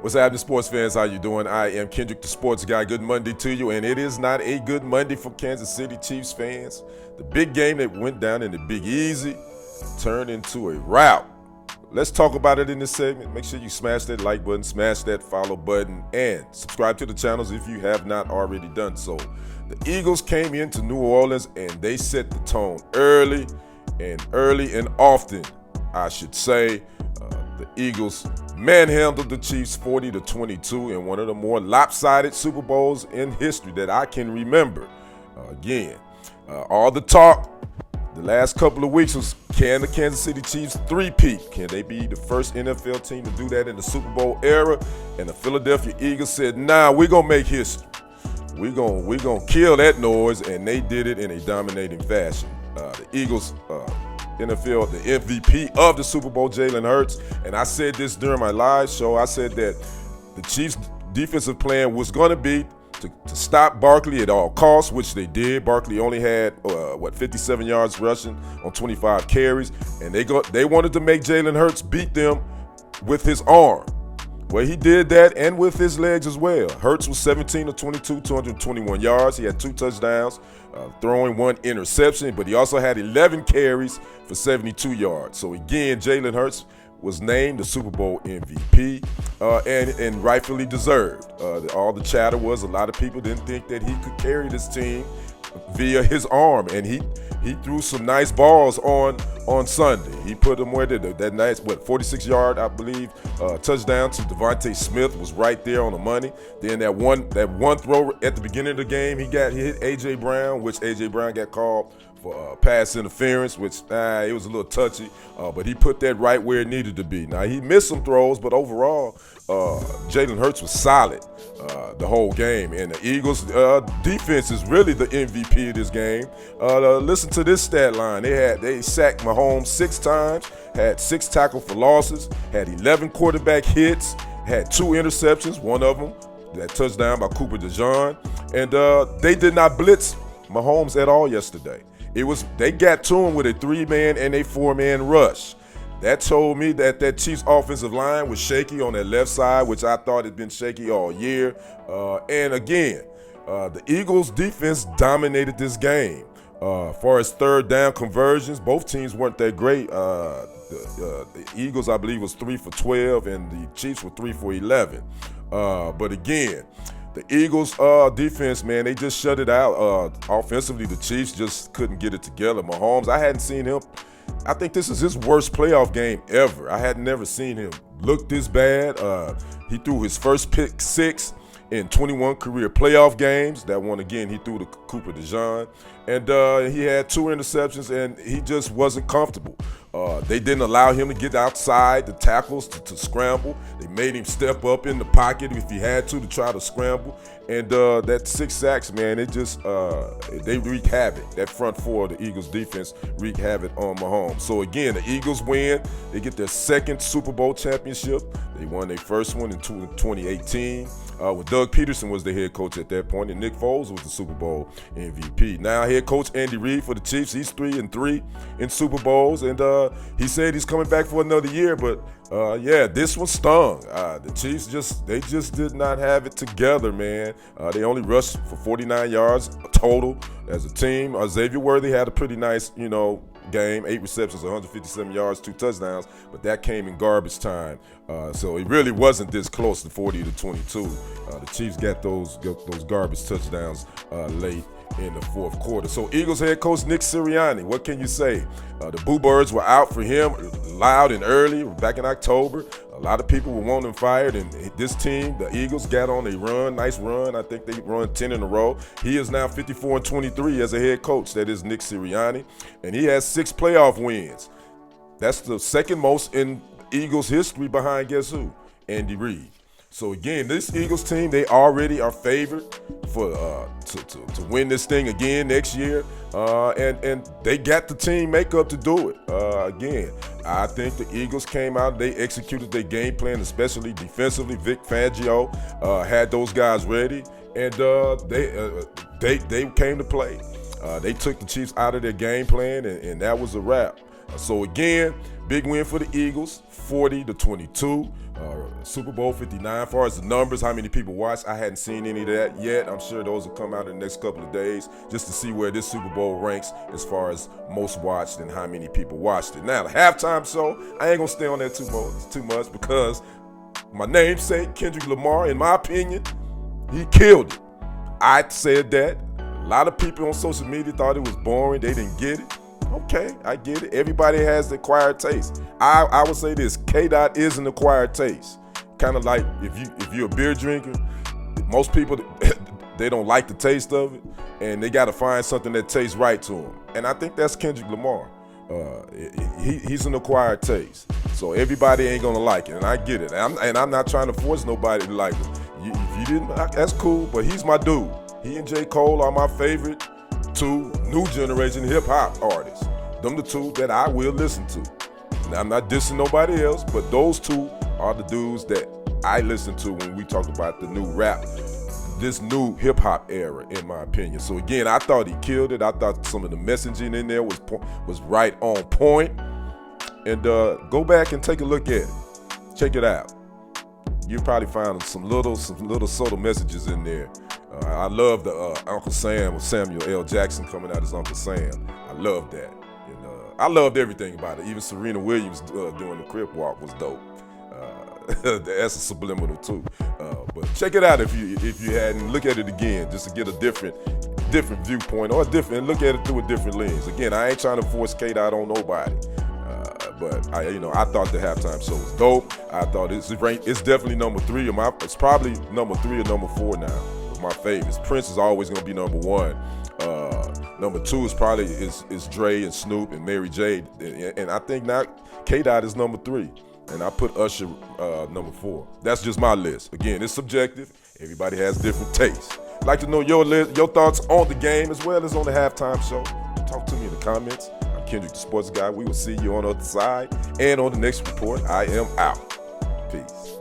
What's happening, sports fans? How you doing? I am Kendrick, the sports guy. Good Monday to you, and it is not a good Monday for Kansas City Chiefs fans. The big game that went down in the Big Easy turned into a rout. Let's talk about it in this segment. Make sure you smash that like button, smash that follow button, and subscribe to the channels if you have not already done so. The Eagles came into New Orleans and they set the tone early and often, I should say. The Eagles manhandled the Chiefs 40-22 in one of the more lopsided Super Bowls in history that I can remember. All the talk the last couple of weeks was, can the Kansas City Chiefs three-peat? Can they be the first NFL team to do that in the Super Bowl era? And the Philadelphia Eagles said, nah, we're going to make history. We're gonna kill that noise, and they did it in a dominating fashion. The Eagles NFL, the MVP of the Super Bowl, Jalen Hurts. And I said this during my live show. I said that the Chiefs' defensive plan was going to be to stop Barkley at all costs, which they did. Barkley only had 57 yards rushing on 25 carries, and they wanted to make Jalen Hurts beat them with his arm. Well, he did that, and with his legs as well. Hurts was 17 of 22, 221 yards. He had 2 touchdowns, throwing 1 interception, but he also had 11 carries for 72 yards. So again, Jalen Hurts was named the Super Bowl MVP, and rightfully deserved. All the chatter was a lot of people didn't think that he could carry this team via his arm, and he threw some nice balls on Sunday. He put them where that nice 46-yard, I believe, touchdown to Devontae Smith was right there on the money. Then that one throw at the beginning of the game, he hit A.J. Brown, which A.J. Brown got called for pass interference, which it was a little touchy, but he put that right where it needed to be. Now, he missed some throws, but overall, Jalen Hurts was solid the whole game. And the Eagles' defense is really the MVP of this game. Listen to this stat line. They sacked Mahomes 6 times, had 6 tackles for losses, had 11 quarterback hits, had 2 interceptions, one of them, that touchdown by Cooper DeJean. And they did not blitz Mahomes at all yesterday. They got to him with a 3-man and a 4-man rush. That told me that Chiefs offensive line was shaky on that left side, which I thought had been shaky all year. And again, the Eagles defense dominated this game. As far as third down conversions, both teams weren't that great. The Eagles, I believe, was 3 for 12, and the Chiefs were 3 for 11. But again, the Eagles' defense, man, they just shut it out. Offensively, the Chiefs just couldn't get it together. Mahomes, I hadn't seen him. I think this is his worst playoff game ever. I had never seen him look this bad. He threw his first pick 6 in 21 career playoff games. That one, again, he threw to Cooper DeJean. And he had 2 interceptions, and he just wasn't comfortable. They didn't allow him to get outside the tackles to scramble. They made him step up in the pocket if he had to try to scramble. And that 6 sacks, man, they wreaked havoc. That front 4 of the Eagles defense wreaked havoc on Mahomes. So again, the Eagles win. They get their 2nd Super Bowl championship. They won their first one in 2018. When Doug Peterson was the head coach at that point, and Nick Foles was the Super Bowl MVP. Now head coach Andy Reid for the Chiefs, he's 3-3 in Super Bowls, and he said he's coming back for another year. But this one stung. The Chiefs just did not have it together, man. They only rushed for 49 yards total as a team. Xavier Worthy had a pretty nice, game, 8 receptions, 157 yards, 2 touchdowns, but that came in garbage time. So it really wasn't this close to 40-22. The Chiefs got those garbage touchdowns late in the fourth quarter. So Eagles head coach Nick Sirianni, what can you say? The Boo Birds were out for him loud and early back in October. A lot of people were wanting him fired, and this team, the Eagles, got on a run, nice run. I think they run 10 in a row. He is now 54-23 as a head coach. That is Nick Sirianni, and he has 6 playoff wins. That's the 2nd most in Eagles history behind guess who? Andy Reid. So again, this Eagles team, they already are favored for to win this thing again next year, and they got the team makeup to do it. Again, I think the Eagles came out, they executed their game plan, especially defensively. Vic Fangio had those guys ready, and they came to play. They took the Chiefs out of their game plan, and that was a wrap. So again, big win for the Eagles, 40-22. Super Bowl 59. As far as the numbers, how many people watched, I hadn't seen any of that yet. I'm sure those will come out in the next couple of days just to see where this Super Bowl ranks as far as most watched and how many people watched it. Now, the halftime show, I ain't gonna stay on that too much because my namesake, Kendrick Lamar, in my opinion, he killed it. I said that. A lot of people on social media thought it was boring. They didn't get it. Okay, I get it. Everybody has the acquired taste. I would say this: K-Dot is an acquired taste. Kind of like if you're a beer drinker, most people they don't like the taste of it, and they got to find something that tastes right to them. And I think that's Kendrick Lamar. He's an acquired taste, so everybody ain't gonna like it, and I get it. And I'm not trying to force nobody to like it. If you didn't, that's cool. But he's my dude. He and J. Cole are my favorite two new generation hip hop artists. Them the two that I will listen to. Now, I'm not dissing nobody else, but those two are the dudes that I listen to when we talk about the new rap, this new hip hop era, in my opinion. So again, I thought he killed it. I thought some of the messaging in there was right on point. And go back and take a look at it. Check it out. You probably find some little subtle messages in there. I love the Uncle Sam with Samuel L. Jackson coming out as Uncle Sam. I love that. And I loved everything about it. Even Serena Williams doing the crib walk was dope. That's a subliminal too. But check it out if you hadn't. Look at it again just to get a different viewpoint or and look at it through a different lens. Again, I ain't trying to force K-Dot on nobody. But I thought the halftime show was dope. I thought it's definitely number 3 it's probably number 3 or number 4 now. My favorites. Prince is always gonna be number 1. Number 2 is probably is Dre and Snoop and Mary J. And I think now K-Dot is number 3. And I put Usher number 4. That's just my list. Again, it's subjective. Everybody has different tastes. I'd like to know your thoughts on the game as well as on the halftime show. Talk to me in the comments. I'm Kendrick the Sports Guy. We will see you on the other side. And on the next report, I am out. Peace.